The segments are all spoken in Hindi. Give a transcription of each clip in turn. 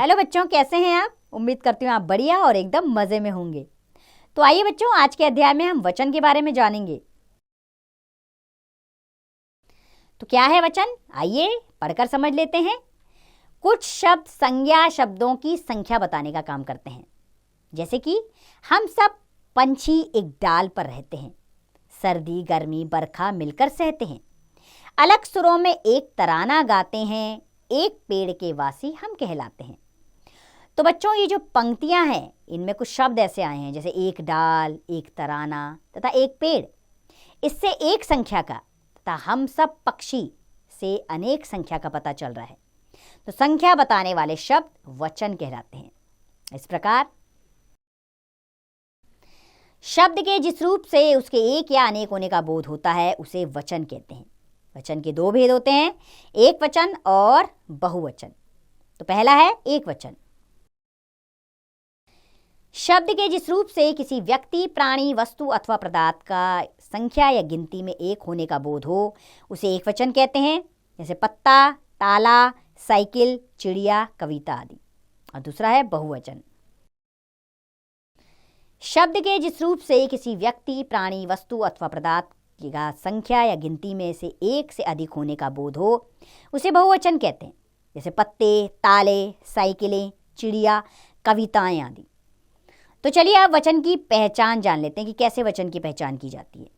हेलो बच्चों, कैसे हैं आप? उम्मीद करती हूँ आप बढ़िया और एकदम मज़े में होंगे। तो आइए बच्चों, आज के अध्याय में हम वचन के बारे में जानेंगे। तो क्या है वचन? आइए पढ़कर समझ लेते हैं। कुछ शब्द संज्ञा शब्दों की संख्या बताने का काम करते हैं। जैसे कि हम सब पंछी एक डाल पर रहते हैं, सर्दी गर्मी बरखा मिलकर सहते हैं, अलग सुरों में एक तराना गाते हैं, एक पेड़ के वासी हम कहलाते हैं। तो बच्चों, ये जो पंक्तियां हैं इनमें कुछ शब्द ऐसे आए हैं जैसे एक डाल, एक तराना तथा एक पेड़। इससे एक संख्या का तथा हम सब पक्षी से अनेक संख्या का पता चल रहा है। तो संख्या बताने वाले शब्द वचन कहलाते हैं। इस प्रकार शब्द के जिस रूप से उसके एक या अनेक होने का बोध होता है उसे वचन कहते हैं। वचन के दो भेद होते हैं, एक वचन और बहुवचन। तो पहला है एक वचन। शब्द के जिस रूप से किसी व्यक्ति, प्राणी, वस्तु अथवा पदार्थ का संख्या या गिनती में एक होने का बोध हो उसे एक वचन कहते हैं। जैसे पत्ता, ताला, साइकिल, चिड़िया, कविता आदि। और दूसरा है बहुवचन। शब्द के जिस रूप से किसी व्यक्ति, प्राणी, वस्तु अथवा पदार्थ का संख्या या गिनती में से एक से अधिक होने का बोध हो उसे बहुवचन कहते हैं। जैसे पत्ते, ताले, साइकिलें, चिड़िया, कविताएं आदि। तो चलिए अब वचन की पहचान जान लेते हैं कि कैसे वचन की पहचान की जाती है।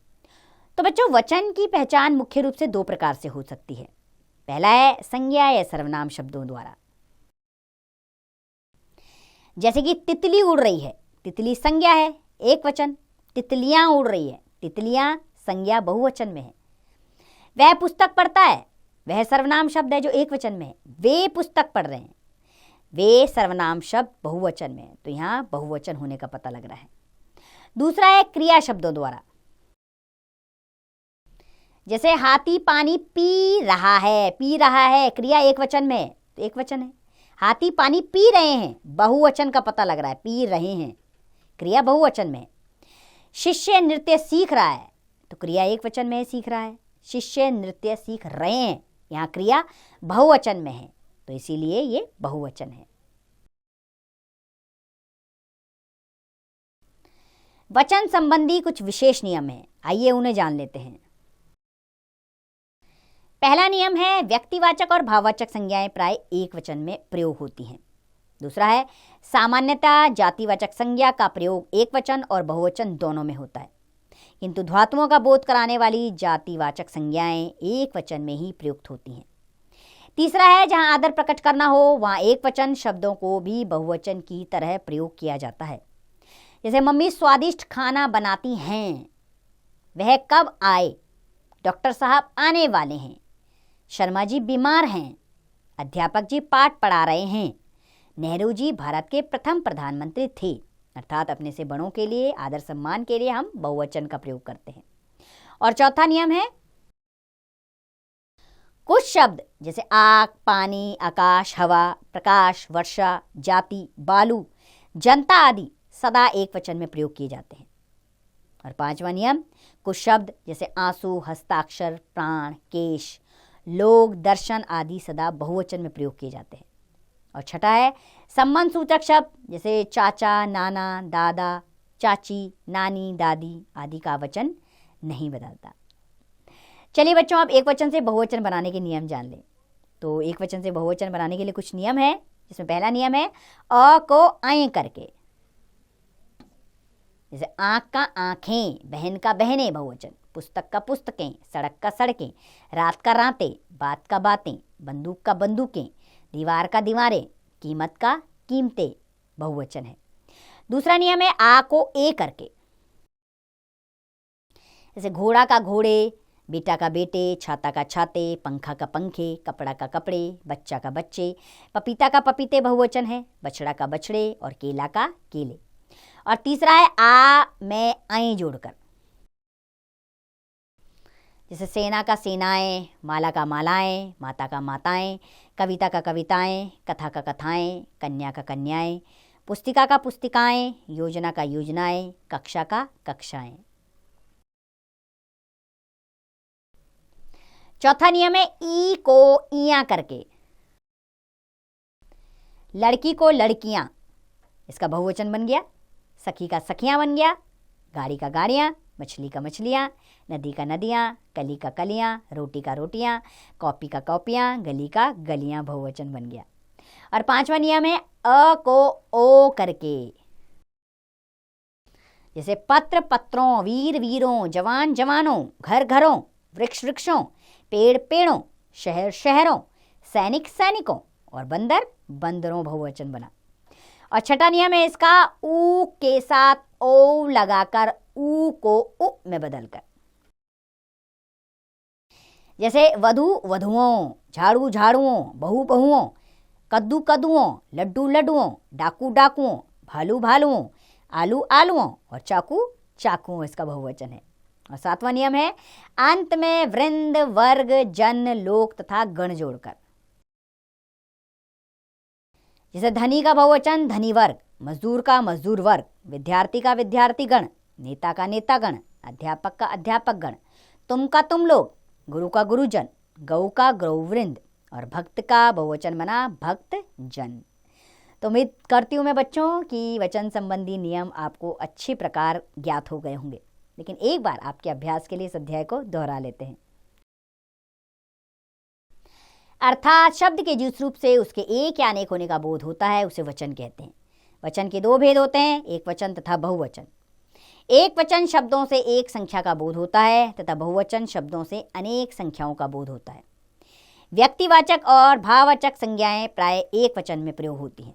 तो बच्चों, वचन की पहचान मुख्य रूप से दो प्रकार से हो सकती है। पहला है संज्ञा या सर्वनाम शब्दों द्वारा। जैसे कि तितली उड़ रही है, तितली संज्ञा है, एक वचन। तितलियां उड़ रही है, तितलियां संज्ञा बहुवचन में है। वह पुस्तक पढ़ता है, वह सर्वनाम शब्द है जो एक वचन में है। वे पुस्तक पढ़ रहे हैं, वे सर्वनाम शब्द बहुवचन में है। तो यहां बहुवचन होने का पता लग रहा है। दूसरा है क्रिया शब्दों द्वारा। जैसे हाथी पानी पी रहा है, पी रहा है क्रिया एक वचन में है, तो एक वचन है। हाथी पानी पी रहे हैं, बहुवचन का पता लग रहा है, पी रहे हैं, क्रिया बहुवचन में है। शिष्य नृत्य सीख रहा है, तो क्रिया एक वचन में है, सीख रहा है। शिष्य नृत्य सीख रहे हैं, यहां क्रिया बहुवचन में है, तो इसीलिए ये बहुवचन है। वचन संबंधी कुछ विशेष नियम हैं, आइए उन्हें जान लेते हैं। पहला नियम है व्यक्तिवाचक और भाववाचक संज्ञाएं प्राय एक वचन में प्रयोग होती हैं। दूसरा है सामान्यतः जातिवाचक संज्ञा का प्रयोग एक वचन और बहुवचन दोनों में होता है, किंतु धातुओं का बोध कराने वाली जातिवाचक संज्ञाएं एक वचन में ही प्रयुक्त होती हैं। तीसरा है जहां आदर प्रकट करना हो वहां एक वचन शब्दों को भी बहुवचन की तरह प्रयोग किया जाता है। जैसे मम्मी स्वादिष्ट खाना बनाती हैं, वह कब आए, डॉक्टर साहब आने वाले हैं, शर्मा जी बीमार हैं, अध्यापक जी पाठ पढ़ा रहे हैं, नेहरू जी भारत के प्रथम प्रधानमंत्री थे। अर्थात अपने से बड़ों के लिए आदर सम्मान के लिए हम बहुवचन का प्रयोग करते हैं। और चौथा नियम है कुछ शब्द जैसे आग, पानी, आकाश, हवा, प्रकाश, वर्षा, जाति, बालू, जनता आदि सदा एक वचन में प्रयोग किए जाते हैं। और पांचवा नियम कुछ शब्द जैसे आंसू, हस्ताक्षर, प्राण, केश, लोग, दर्शन आदि सदा बहुवचन में प्रयोग किए जाते हैं। और छठा है संबंध सूचक शब्द जैसे चाचा, नाना, दादा, चाची, नानी, दादी आदि का वचन नहीं बदलता। चलिए बच्चों, आप एक वचन से बहुवचन बनाने के नियम जान लें। तो एक वचन से बहुवचन बनाने के लिए कुछ नियम है, जिसमें पहला नियम है अ को आए करके। जैसे आँख का आँखें, बहन का बहनें बहुवचन, पुस्तक का पुस्तकें, सड़क का सड़कें, रात का रातें, बात का बातें, बंदूक का बंदूकें, दीवार का दीवारें, कीमत का कीमतें बहुवचन है। दूसरा नियम है आ को ए करके। जैसे घोड़ा का घोड़े, बेटा का बेटे, छाता का छाते, पंखा का पंखे, कपड़ा का कपड़े, बच्चा का बच्चे, पपीता का पपीते बहुवचन है, बछड़ा का बछड़े और केला का केले। और तीसरा है आ में आए जोड़कर। जैसे सेना का सेनाएं, माला का मालाएं, माता का माताएं, कविता का कविताएं, कथा का कथाएं, कन्या का कन्याएं, पुस्तिका का पुस्तिकाएं, योजना का योजनाएं, कक्षा का कक्षाएं। चौथा नियम है ई को इया करके। लड़की को लड़कियां, इसका बहुवचन बन गया। सखी का सखियां बन गया। गाड़ी का गाड़ियां, मछली का मछलियां, नदी का नदियां, कली का कलियां, रोटी का रोटियां, कॉपी का कॉपियां, गली का गलियां बहुवचन बन गया। और 5वां नियम है अ को ओ करके। जैसे पत्र पत्रों, वीर वीरों, जवान जवानों, घर घरों, वृक्ष वृक्षों, पेड़ पेड़ों, शहर शहरों, सैनिक सैनिकों और बंदर बंदरों बहुवचन बना। और 6वां नियम है इसका ऊ के साथ ओ लगाकर ऊ को उ में बदलकर। जैसे वधु वधुओं, झाड़ू झाड़ुओं, बहू बहुओं, कद्दू कद्दुओं, लड्डू लड्डुओं, डाकू डाकुओं, भालू भालुओं, आलू आलुओं और चाकू चाकुओं इसका बहुवचन है। और 7वां नियम है अंत में वृंद, वर्ग, जन, लोक तथा गण जोड़कर। जैसे धनी का बहुवचन धनी वर्ग, मजदूर का मजदूर वर्ग, विद्यार्थी का विद्यार्थी गण, नेता का नेता गण, अध्यापक का अध्यापक गण, तुम का तुम लोग, गुरु का गुरुजन, गौ का गौवृंद और भक्त का बहुवचन बना भक्त जन। तो उम्मीद करती हूँ मैं बच्चों कि वचन संबंधी नियम आपको अच्छी प्रकार ज्ञात हो गए होंगे। लेकिन एक बार आपके अभ्यास के लिए इस अध्याय को दोहरा लेते हैं। अर्थात शब्द के जिस रूप से उसके एक या अनेक होने का बोध होता है उसे वचन कहते हैं। वचन के 2 भेद होते हैं, एक वचन तथा बहुवचन। एक वचन शब्दों से एक संख्या का बोध होता है तथा बहुवचन शब्दों से अनेक संख्याओं का बोध होता है। व्यक्तिवाचक और भाववाचक संज्ञाएं प्राय एक वचन में प्रयोग होती हैं।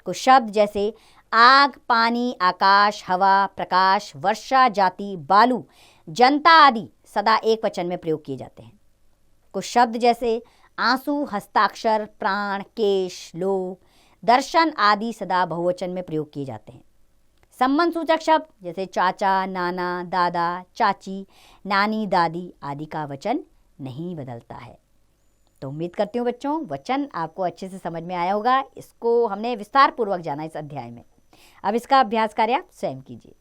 कुछ शब्द जैसे आग, पानी, आकाश, हवा, प्रकाश, वर्षा, जाति, बालू, जनता आदि सदा एक वचन में प्रयोग किए जाते हैं। कुछ शब्द जैसे आंसू, हस्ताक्षर, प्राण, केश, लोग, दर्शन आदि सदा बहुवचन में प्रयोग किए जाते हैं। संबंध सूचक शब्द जैसे चाचा, नाना, दादा, चाची, नानी, दादी आदि का वचन नहीं बदलता है। तो उम्मीद करती हूँ बच्चों वचन आपको अच्छे से समझ में आया होगा। इसको हमने विस्तार पूर्वक जाना इस अध्याय में। अब इसका अभ्यास कार्य आप स्वयं कीजिए।